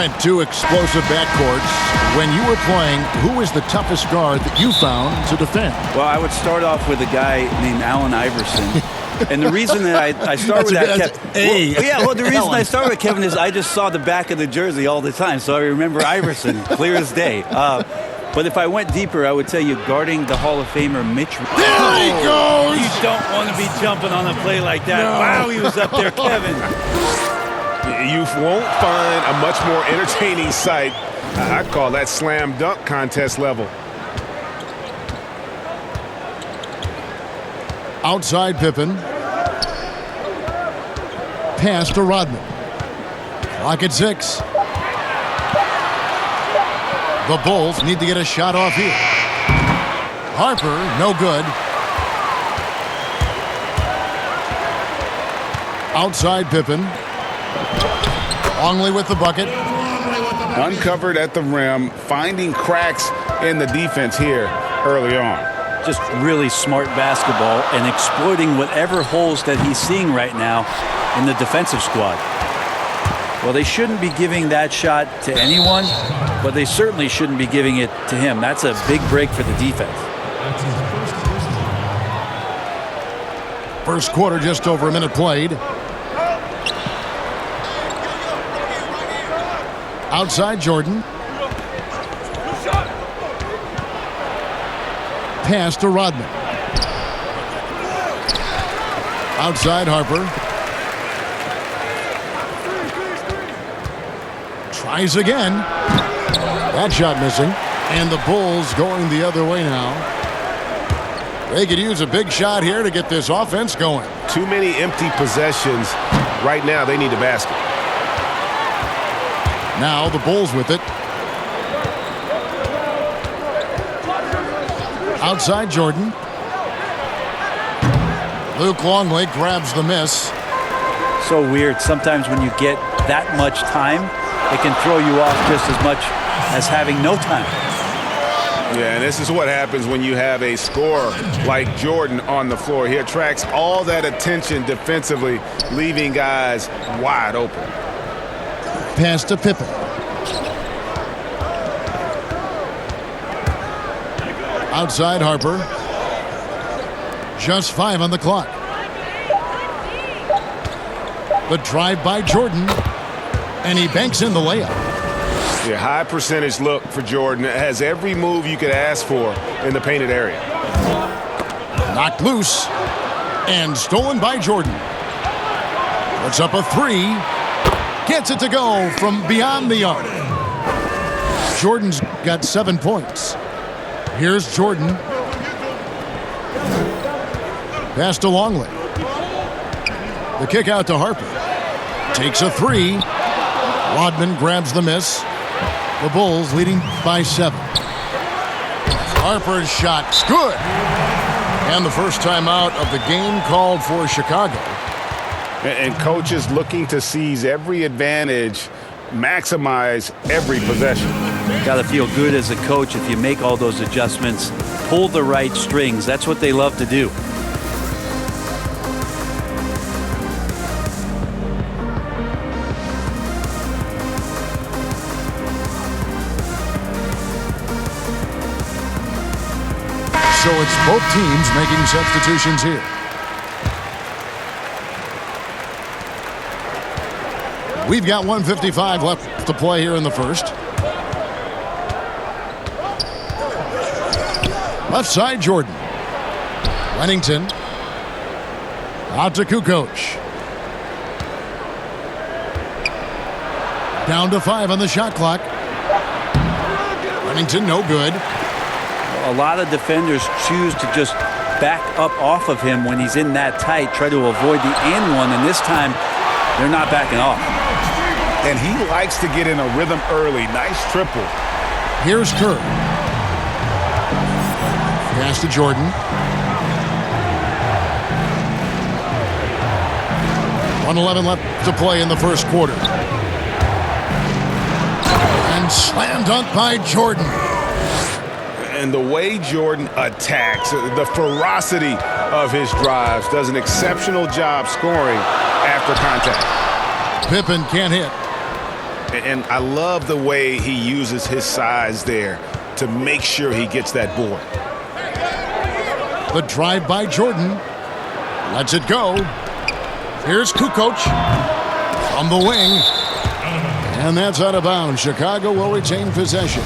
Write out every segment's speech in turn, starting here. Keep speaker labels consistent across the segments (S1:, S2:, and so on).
S1: Brent, two explosive backcourts. When you were playing, who was the toughest guard that you found to defend?
S2: Well, I would start off with a guy named Allen Iverson. And the reason that I start with that, the reason I start with Kevin is I just saw the back of the jersey all the time, so I remember Iverson clear as day. But if I went deeper, I would tell you guarding the Hall of Famer Mitch.
S1: There he goes!
S2: You don't want to be jumping on a play like that. No. Wow, he was up there, Kevin.
S3: You won't find a much more entertaining sight. I call that slam dunk contest level.
S1: Outside Pippen. Pass to Rodman. Clock at 6. The Bulls need to get a shot off here. Harper, no good. Outside Pippen. Longley with the bucket.
S3: Uncovered at the rim, finding cracks in the defense here early on.
S2: Just really smart basketball and exploiting whatever holes that he's seeing right now in the defensive squad. Well, they shouldn't be giving that shot to anyone, but they certainly shouldn't be giving it to him. That's a big break for the defense.
S1: First quarter, just over a minute played. Outside Jordan. Pass to Rodman. Outside Harper. Tries again. That shot missing. And the Bulls going the other way now. They could use a big shot here to get this offense going.
S3: Too many empty possessions. Right now, they need a basket.
S1: Now the Bulls with it. Outside Jordan. Luke Longley grabs the miss.
S2: So weird. Sometimes when you get that much time, it can throw you off just as much as having no time.
S3: Yeah, and this is what happens when you have a scorer like Jordan on the floor. He attracts all that attention defensively, leaving guys wide open.
S1: Pass to Pippen. Outside Harper. Just 5 on the clock. The drive by Jordan. And he banks in the layup.
S3: Yeah, high percentage look for Jordan. It has every move you could ask for in the painted area.
S1: Knocked loose. And stolen by Jordan. Puts up a 3. Gets it to go from beyond the arc. Jordan's got 7 points. Here's Jordan. Pass to Longley. The kick out to Harper. Takes a 3. Rodman grabs the miss. The Bulls leading by 7. Harper's shot's good. And the first timeout of the game called for Chicago.
S3: And coaches looking to seize every advantage, maximize every possession.
S2: Got to feel good as a coach if you make all those adjustments, pull the right strings. That's what they love to do.
S1: So it's both teams making substitutions here. We've got 1:55 left to play here in the first. Left side, Jordan. Lennington. Out to Kukoc. Down to 5 on the shot clock. Lennington, no good.
S2: A lot of defenders choose to just back up off of him when he's in that tight, try to avoid the and one, and this time they're not backing off.
S3: And he likes to get in a rhythm early. Nice triple.
S1: Here's Kerr. Pass to Jordan. 1:11 left to play in the first quarter. And slam dunk by Jordan.
S3: And the way Jordan attacks, the ferocity of his drives, does an exceptional job scoring after contact.
S1: Pippen can't hit.
S3: And I love the way he uses his size there to make sure he gets that board.
S1: The drive by Jordan. Lets it go. Here's Kukoc from the wing. And that's out of bounds. Chicago will retain possession.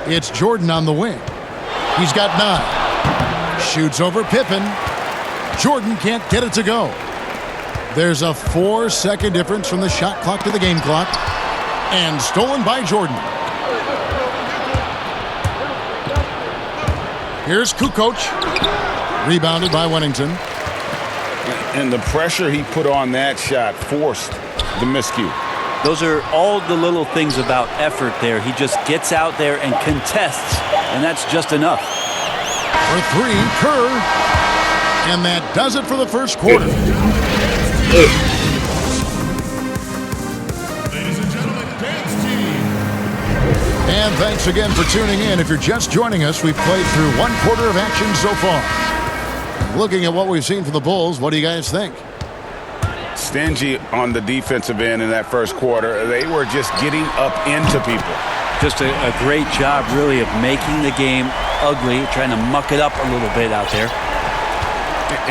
S1: It's Jordan on the wing. He's got 9. Shoots over Pippen. Jordan can't get it to go. There's a 4-second difference from the shot clock to the game clock. And stolen by Jordan. Here's Kukoc. Rebounded by Wennington.
S3: And the pressure he put on that shot forced the miscue.
S2: Those are all the little things about effort there. He just gets out there and contests, and that's just enough.
S1: For 3, Kerr. And that does it for the first quarter.
S4: Ladies and gentlemen, dance team.
S1: And thanks again for tuning in. If you're just joining us, we've played through 1 quarter of action so far. Looking at what we've seen from the Bulls, what do you guys think?
S3: Stingy on the defensive end in that first quarter. They were just getting up into people.
S2: Just a great job, really, of making the game ugly, trying to muck it up a little bit out there.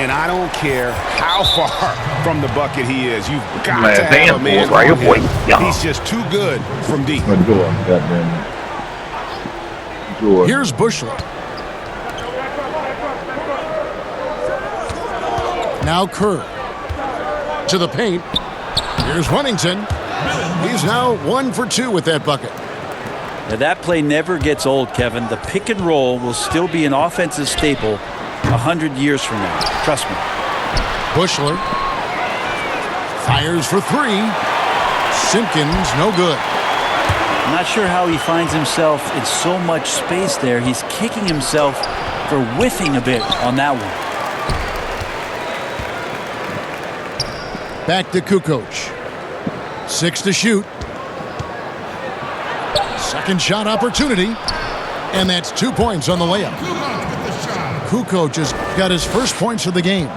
S3: And I don't care how far from the bucket he is. You've got to have a man on him. He's just too good from deep.
S1: Here's Bushler. Now Kerr. To the paint. Here's Wennington. He's now 1 for 2 with that bucket.
S2: Now that play never gets old, Kevin. The pick and roll will still be an offensive staple 100 years from now. Trust me.
S1: Bushler fires for 3. Simpkins, no good.
S2: I'm not sure how he finds himself in so much space there. He's kicking himself for whiffing a bit on that one.
S1: Back to Kukoc. 6 to shoot. Second shot opportunity. And that's 2 points on the layup. Kukoc has got his first points of the game.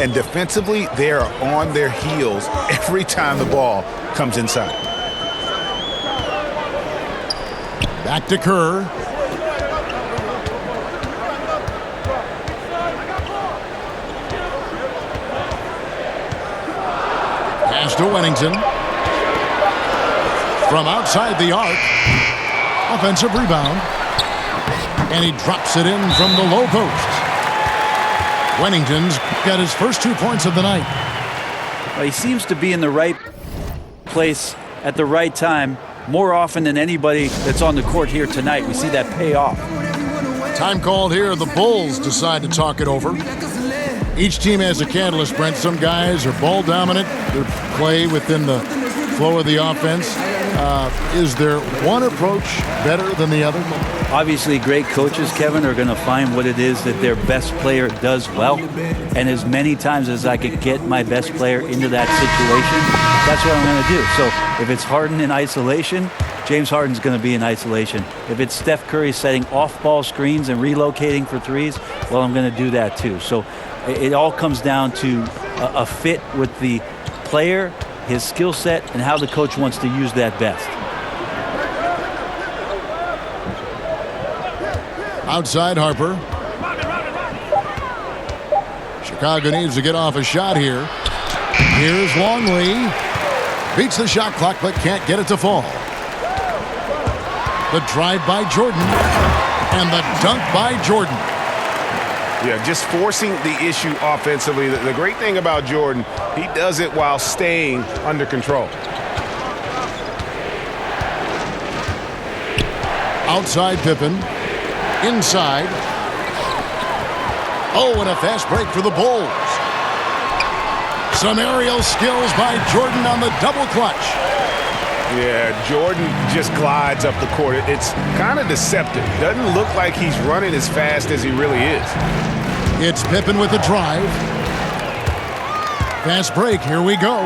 S3: And defensively, they are on their heels every time the ball comes inside.
S1: Back to Kerr. Pass to Wennington. From outside the arc. Offensive rebound. And he drops it in from the low post. Wennington's got his first 2 points of the night.
S2: Well, he seems to be in the right place at the right time more often than anybody that's on the court here tonight. We see that pay off.
S1: Time called here. The Bulls decide to talk it over. Each team has a catalyst, Brent. Some guys are ball dominant. They play within the flow of the offense. Is there one approach better than the other?
S2: Obviously, great coaches, Kevin, are going to find what it is that their best player does well. And as many times as I could get my best player into that situation, that's what I'm going to do. So if it's Harden in isolation, James Harden's going to be in isolation. If it's Steph Curry setting off-ball screens and relocating for threes, well, I'm going to do that too. So it all comes down to a fit with the player, his skill set, and how the coach wants to use that best.
S1: Outside Harper. Chicago needs to get off a shot here. Here's Longley. Beats the shot clock but can't get it to fall. The drive by Jordan. And the dunk by Jordan.
S3: Yeah, just forcing the issue offensively. The great thing about Jordan, he does it while staying under control.
S1: Outside Pippen. Inside. Oh, and a fast break for the Bulls. Some aerial skills by Jordan on the double clutch.
S3: Yeah, Jordan just glides up the court. It's kind of deceptive. Doesn't look like he's running as fast as he really is.
S1: It's Pippen with the drive. Fast break. Here we go.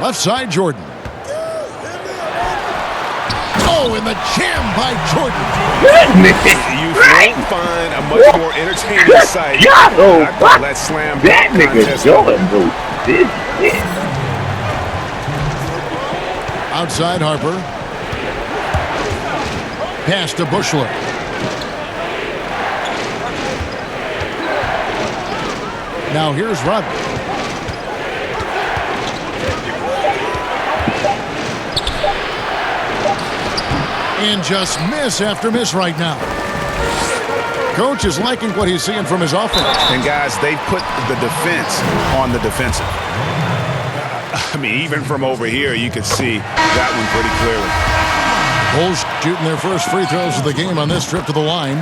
S1: Left side, Jordan. Oh, and the jam by Jordan.
S3: You won't find a much more entertaining sight. I call that slam dunk contest.
S1: Outside Harper. Pass to Bushler. Now here's Rodman. And just miss after miss right now. Coach is liking what he's seeing from his offense.
S3: And guys, they've put the defense on the defensive. I mean, even from over here, you could see that one pretty clearly.
S1: Bulls shooting their first free throws of the game on this trip to the line.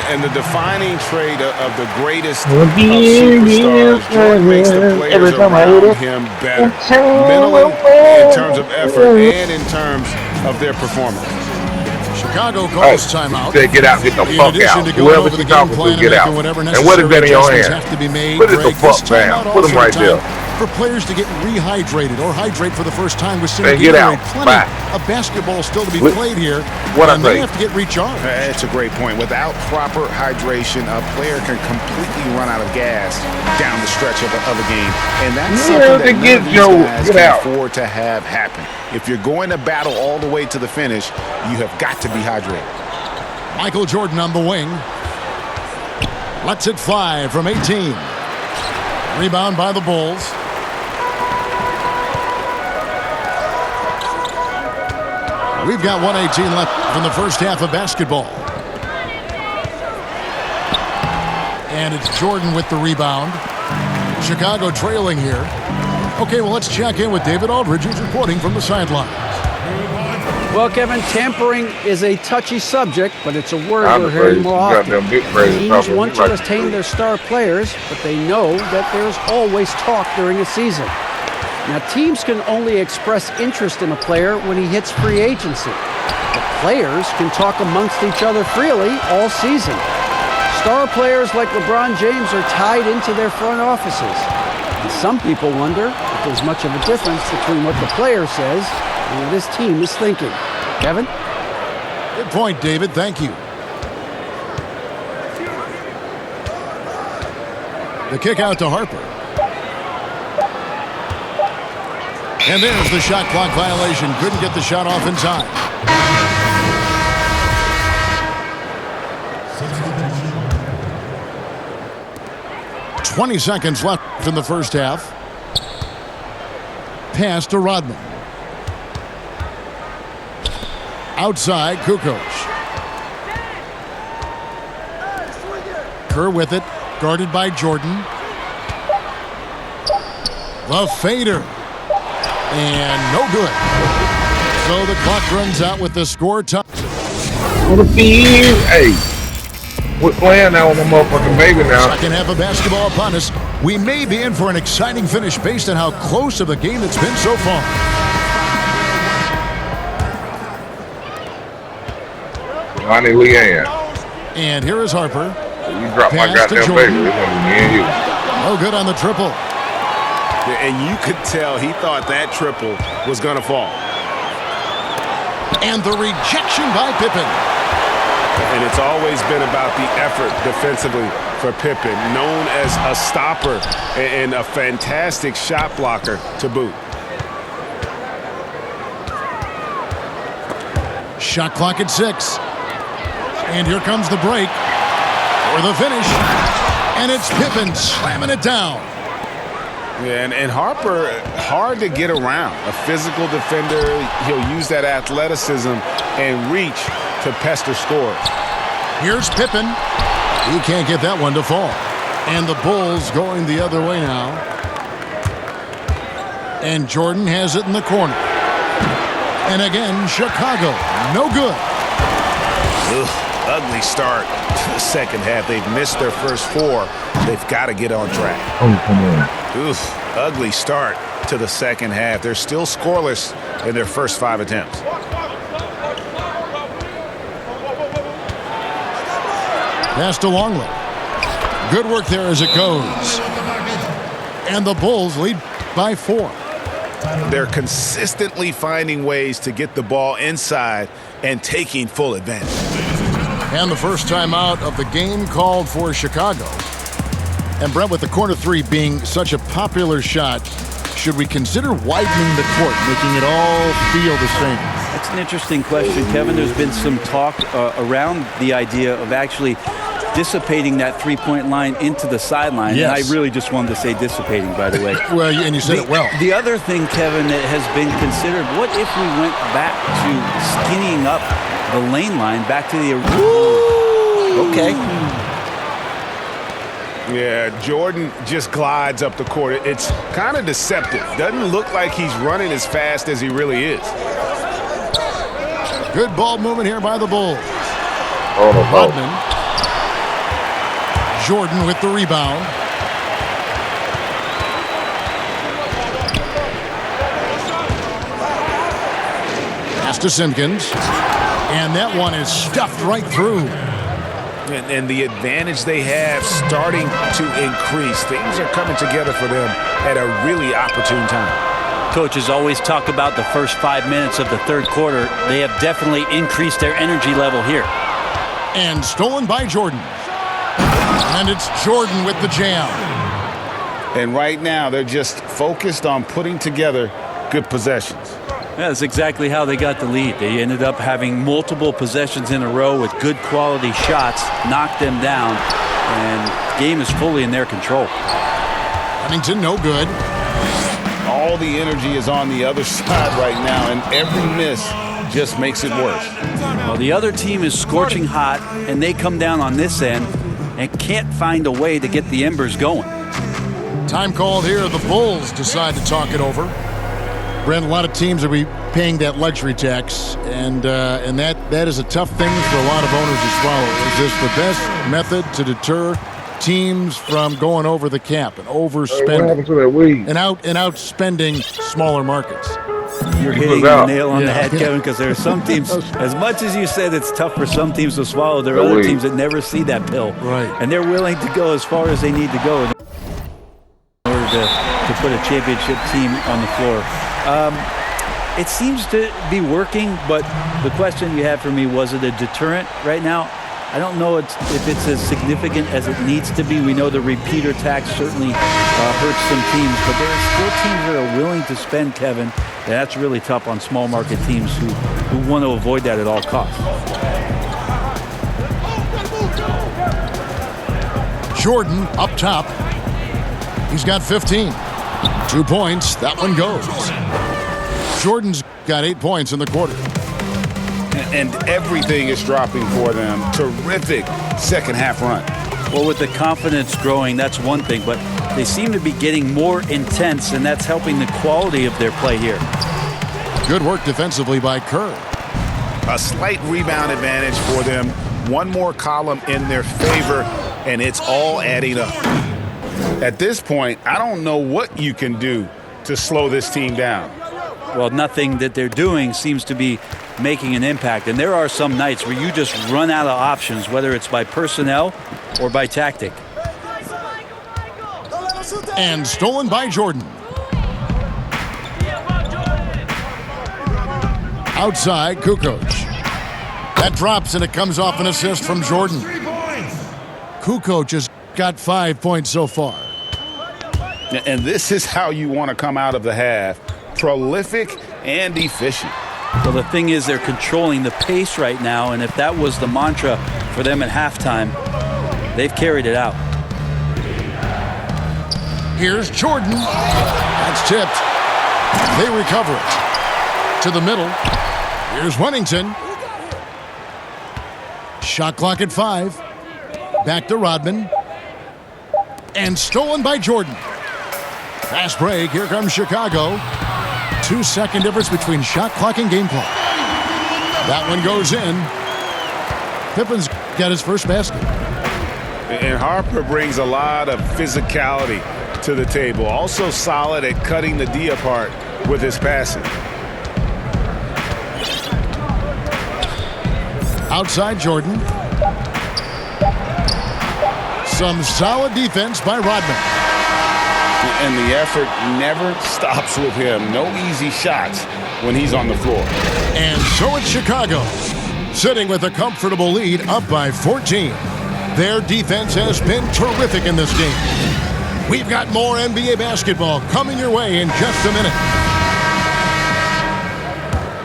S3: And the defining trait of the greatest of superstars, Jordan makes the players around him better. Mentally, in terms of effort, and in terms of their performance.
S1: Chicago calls timeout.
S5: Say get out, get the fuck out. Whoever she's talking to, get out. And what is that in your hand? Put it the fuck down. Put them right there.
S1: For players to get rehydrated or hydrate for the first time with some
S5: get out.
S1: Plenty of basketball still to be played here. And they have to get recharged.
S3: That's a great point. Without proper hydration, a player can completely run out of gas down the stretch of a game. And that's something that none of these guys can afford to have happen. If you're going to battle all the way to the finish, you have got to be hydrated.
S1: Michael Jordan on the wing. Lets it fly from 18. Rebound by the Bulls. We've got 1:18 left from the first half of basketball. And it's Jordan with the rebound. Chicago trailing here. Okay, well, let's check in with David Aldridge, who's reporting from the sidelines.
S6: Well, Kevin, tampering is a touchy subject, but it's a word we're hearing more often. Teams want to retain their star players, but they know that there's always talk during a season. Now, teams can only express interest in a player when he hits free agency. But players can talk amongst each other freely all season. Star players like LeBron James are tied into their front offices. And some people wonder if there's much of a difference between what the player says and what his team is thinking. Kevin?
S1: Good point, David. Thank you. The kick out to Harper. And there's the shot clock violation. Couldn't get the shot off in time. "20 seconds left in the first half. Pass to Rodman. Outside, Kukoc. Kerr with it, guarded by Jordan. The fader. And no good. So the clock runs out with the score time.
S5: Hey, we're playing now with my motherfucking baby now.
S1: Second half of basketball upon us. We may be in for an exciting finish based on how close of a game it's been so far.
S5: Lonnie Leanne.
S1: And here is Harper.
S5: You dropped my goddamn baby. It's gonna be me and you.
S1: No good on the triple.
S3: And you could tell he thought that triple was going to fall.
S1: And the rejection by Pippen.
S3: And it's always been about the effort defensively for Pippen, known as a stopper and a fantastic shot blocker to boot.
S1: Shot clock at 6. And here comes the break for the finish. And it's Pippen slamming it down.
S3: Yeah, and Harper, hard to get around. A physical defender, he'll use that athleticism and reach to pester scores.
S1: Here's Pippen. He can't get that one to fall. And the Bulls going the other way now. And Jordan has it in the corner. And again, Chicago, no good.
S3: Ugly start to the second half. They've missed their first 4. They've got to get on track.
S5: Oh, come on.
S3: Ugly start to the second half. They're still scoreless in their first 5 attempts.
S1: Pass to Longley. Good work there as it goes. And the Bulls lead by 4.
S3: They're consistently finding ways to get the ball inside and taking full advantage.
S1: And the first timeout of the game called for Chicago. And Brent, with the corner three being such a popular shot, should we consider widening the court, making it all feel the same?
S2: That's an interesting question, Kevin. There's been some talk around the idea of actually dissipating that three-point line into the sideline.
S1: Yes.
S2: And I really just wanted to say dissipating, by the way.
S1: Well, and you said it well.
S2: The other thing, Kevin, that has been considered, what if we went back to skinnying up the lane line back to the original? Okay.
S3: Yeah, Jordan just glides up the court. It's kind of deceptive. Doesn't look like he's running as fast as he really is.
S1: Good ball movement here by the Bulls.
S5: Rodman.
S1: Jordan with the rebound. Pass to Simpkins. And that one is stuffed right through.
S3: And the advantage they have starting to increase. Things are coming together for them at a really opportune time.
S2: Coaches always talk about the first 5 minutes of the third quarter. They have definitely increased their energy level here.
S1: And stolen by Jordan. And it's Jordan with the jam.
S3: And right now, they're just focused on putting together good possessions.
S2: Yeah, that's exactly how they got the lead. They ended up having multiple possessions in a row with good quality shots, knocked them down, and the game is fully in their control.
S1: Huntington, no good.
S3: All the energy is on the other side right now, and every miss just makes it worse.
S2: Well, the other team is scorching hot, and they come down on this end and can't find a way to get the embers going.
S1: Time called here. The Bulls decide to talk it over. Brent, a lot of teams will be paying that luxury tax, and that is a tough thing for a lot of owners to swallow. Is this the best method to deter teams from going over the cap and overspending and outspending smaller markets?
S2: You're hitting the nail on the head, Kevin, because there are some teams, as much as you said it's tough for some teams to swallow, there are other teams that never see that pill.
S1: Right.
S2: And they're willing to go as far as they need to go in order to put a championship team on the floor. It seems to be working, but the question you have for me, was it a deterrent right now? I don't know if it's as significant as it needs to be. We know the repeater tax certainly hurts some teams, but there are still teams that are willing to spend, Kevin, and that's really tough on small market teams who want to avoid that at all costs.
S1: Jordan up top. He's got 15. 2 points. That one goes. Jordan's got 8 points in the quarter.
S3: And everything is dropping for them. Terrific second half run.
S2: Well, with the confidence growing, that's one thing, but they seem to be getting more intense, and that's helping the quality of their play here.
S1: Good work defensively by Kerr.
S3: A slight rebound advantage for them. One more column in their favor, and it's all adding up. At this point, I don't know what you can do to slow this team down.
S2: Well, nothing that they're doing seems to be making an impact. And there are some nights where you just run out of options, whether it's by personnel or by tactic.
S1: And stolen by Jordan. Outside, Kukoc. That drops, and it comes off an assist from Jordan. Kukoc has got 5 points so far.
S3: And this is how you want to come out of the half. Prolific and efficient.
S2: Well, the thing is, they're controlling the pace right now, and if that was the mantra for them at halftime, they've carried it out.
S1: Here's Jordan. That's tipped. They recover it. To the middle. Here's Huntington. Shot clock at 5. Back to Rodman. And stolen by Jordan. Fast break. Here comes Chicago. 2-second difference between shot clock and game clock. That one goes in. Pippen's got his first basket.
S3: And Harper brings a lot of physicality to the table. Also solid at cutting the D apart with his passing.
S1: Outside Jordan. Some solid defense by Rodman.
S3: And the effort never stops with him. No easy shots when he's on the floor.
S1: And so it's Chicago, sitting with a comfortable lead up by 14. Their defense has been terrific in this game. We've got more NBA basketball coming your way in just a minute.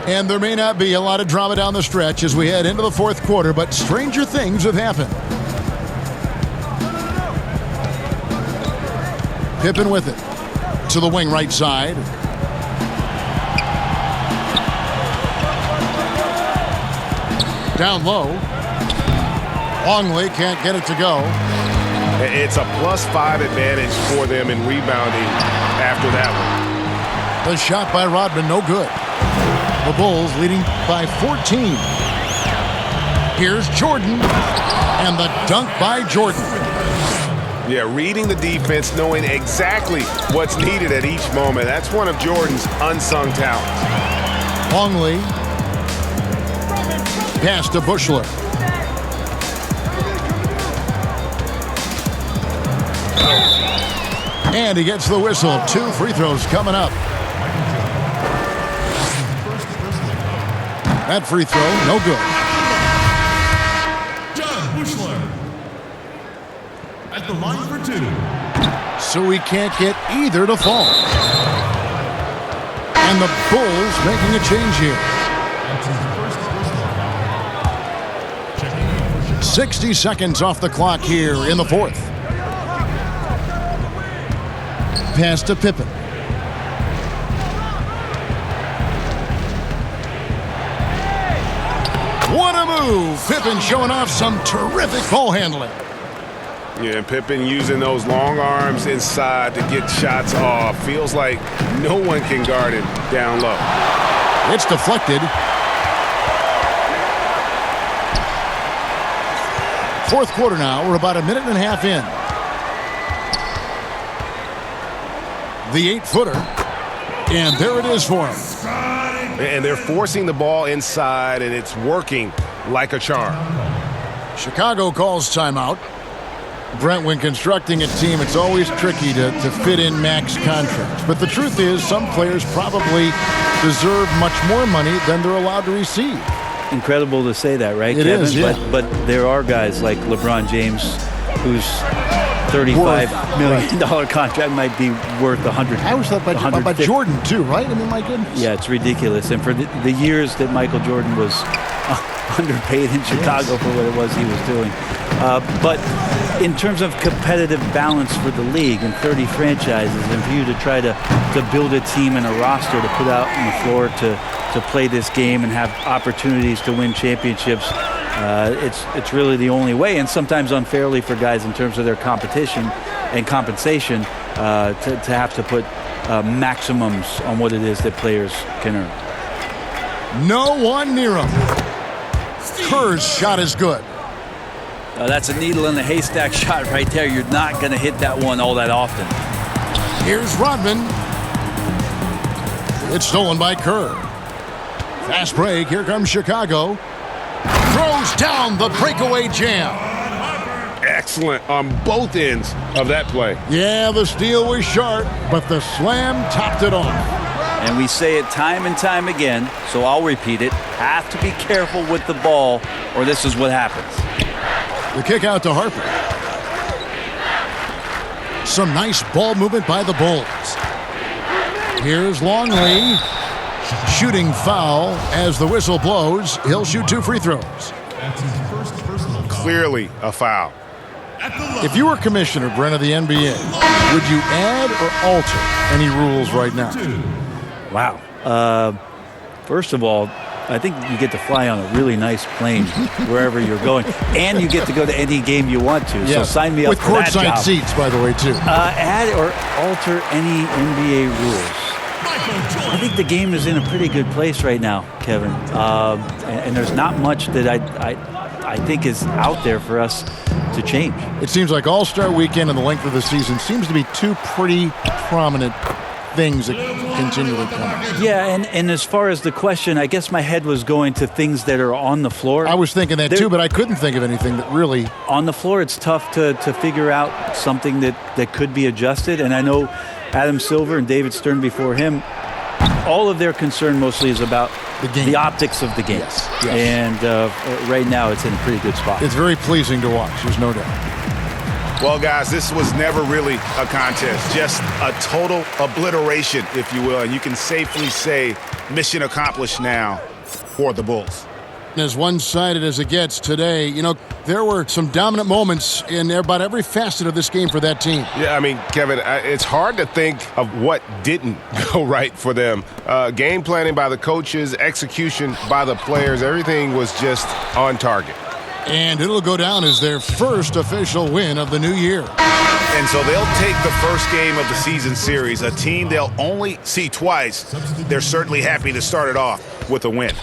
S1: And there may not be a lot of drama down the stretch as we head into the fourth quarter, but stranger things have happened. Pippen with it to the wing right side. Down low. Longley can't get it to go.
S3: It's a +5 advantage for them in rebounding after that one.
S1: The shot by Rodman, no good. The Bulls leading by 14. Here's Jordan, and the dunk by Jordan.
S3: Yeah, reading the defense, knowing exactly what's needed at each moment. That's one of Jordan's unsung talents.
S1: Longley. Pass to Bushler. And he gets the whistle. 2 free throws coming up. That free throw, no good.
S4: At the line for 2.
S1: So he can't get either to fall. And the Bulls making a change here. 60 seconds off the clock here in the fourth. Pass to Pippen. What a move! Pippen showing off some terrific ball handling.
S3: Yeah, Pippen using those long arms inside to get shots off. Feels like no one can guard him down low.
S1: It's deflected. Fourth quarter now. We're about a minute and a half in. The 8-footer. And there it is for him.
S3: And they're forcing the ball inside, and it's working like a charm.
S1: Chicago calls timeout. Brent, when constructing a team, it's always tricky to fit in max contracts. But the truth is, some players probably deserve much more money than they're allowed to receive.
S2: Incredible to say that, right,
S1: It
S2: Kevin?
S1: is, yeah.
S2: But there are guys like LeBron James whose $35 million contract might be worth 100.
S1: I always thought about Jordan, too, right? I mean, my goodness.
S2: Yeah, it's ridiculous. And for the years that Michael Jordan was underpaid in Chicago for what it was he was doing. But in terms of competitive balance for the league and 30 franchises, and for you to try to build a team and a roster to put out on the floor to play this game and have opportunities to win championships, it's really the only way, and sometimes unfairly for guys in terms of their competition and compensation to have to put maximums on what it is that players can earn.
S1: No one near him. Kerr's shot is good.
S2: That's a needle in the haystack shot right there. You're not going to hit that one all that often.
S1: Here's Rodman. It's stolen by Kerr. Fast break. Here comes Chicago. Throws down the breakaway jam.
S3: Excellent on both ends of that play.
S1: Yeah, the steal was sharp, but the slam topped it off.
S2: And we say it time and time again, so I'll repeat it. Have to be careful with the ball, or this is what happens.
S1: The kick out to Harper. Some nice ball movement by the Bulls. Here's Longley. Shooting foul as the whistle blows. He'll shoot 2 free throws.
S4: That's his first personal foul.
S3: Clearly a foul.
S1: If you were commissioner, Brent, of the NBA, would you add or alter any rules right now?
S2: Wow. First of all, I think you get to fly on a really nice plane wherever you're going, and you get to go to any game you want to.
S1: Yeah.
S2: So sign me up
S1: with
S2: for that job.
S1: With courtside seats, by the way, too.
S2: Add or alter any NBA rules. I think the game is in a pretty good place right now, Kevin, and there's not much that I think is out there for us to change.
S1: It seems like All-Star Weekend and the length of the season seems to be two pretty prominent things that continually coming.
S2: Yeah, and as far as the question, I guess my head was going to things that are on the floor.
S1: I was thinking that too, but I couldn't think of anything that really...
S2: On the floor, it's tough to figure out something that could be adjusted. And I know Adam Silver and David Stern before him, all of their concern mostly is about the optics of the game.
S1: Yes.
S2: And right now, it's in a pretty good spot.
S1: It's very pleasing to watch, there's no doubt.
S3: Well, guys, this was never really a contest, just a total obliteration, if you will. And you can safely say mission accomplished now for the Bulls.
S1: As one-sided as it gets today, you know, there were some dominant moments in about every facet of this game for that team.
S7: Yeah, I mean, Kevin, it's hard to think of what didn't go right for them. Game planning by the coaches, execution by the players, everything was just on target.
S1: And it'll go down as their first official win of the new year.
S3: And so they'll take the first game of the season series, a team they'll only see twice. They're certainly happy to start it off with a win.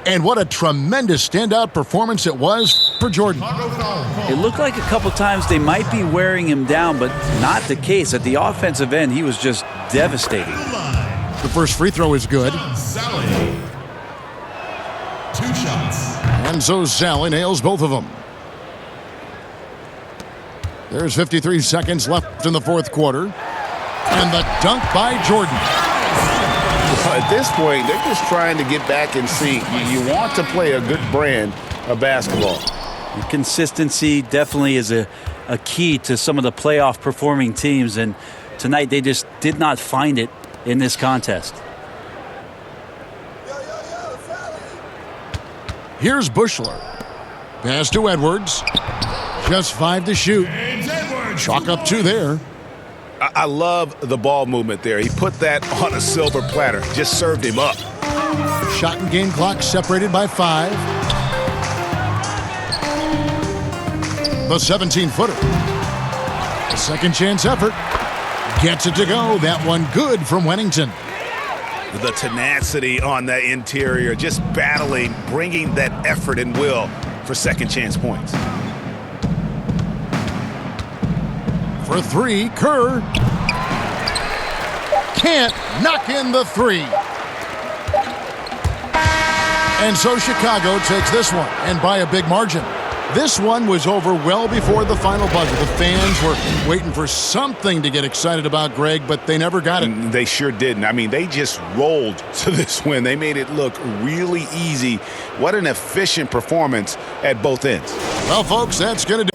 S1: And what a tremendous standout performance it was for Jordan.
S2: It looked like a couple times they might be wearing him down, but not the case. At the offensive end, he was just devastating.
S1: The first free throw is good.
S4: 2 shots.
S1: And so Sally nails both of them. There's 53 seconds left in the fourth quarter. And the dunk by Jordan.
S3: At this point, they're just trying to get back in sync. You want to play a good brand of basketball.
S2: Consistency definitely is a key to some of the playoff performing teams, and tonight they just did not find it in this contest.
S1: Here's Bushler. Pass to Edwards. Just 5 to shoot. Chalk up 2 there.
S3: I love the ball movement there. He put that on a silver platter. Just served him up.
S1: Shot and game clock separated by 5. The 17-footer. A second chance effort. Gets it to go. That one good from Wennington.
S3: The tenacity on the interior, just battling, bringing that effort and will for second chance points.
S1: For 3, Kerr. Can't knock in the 3. And so Chicago takes this one, and by a big margin. This one was over well before the final buzzer. The fans were waiting for something to get excited about, Greg, but they never got it.
S3: They sure didn't. I mean, they just rolled to this win. They made it look really easy. What an efficient performance at both ends.
S1: Well, folks, that's going to do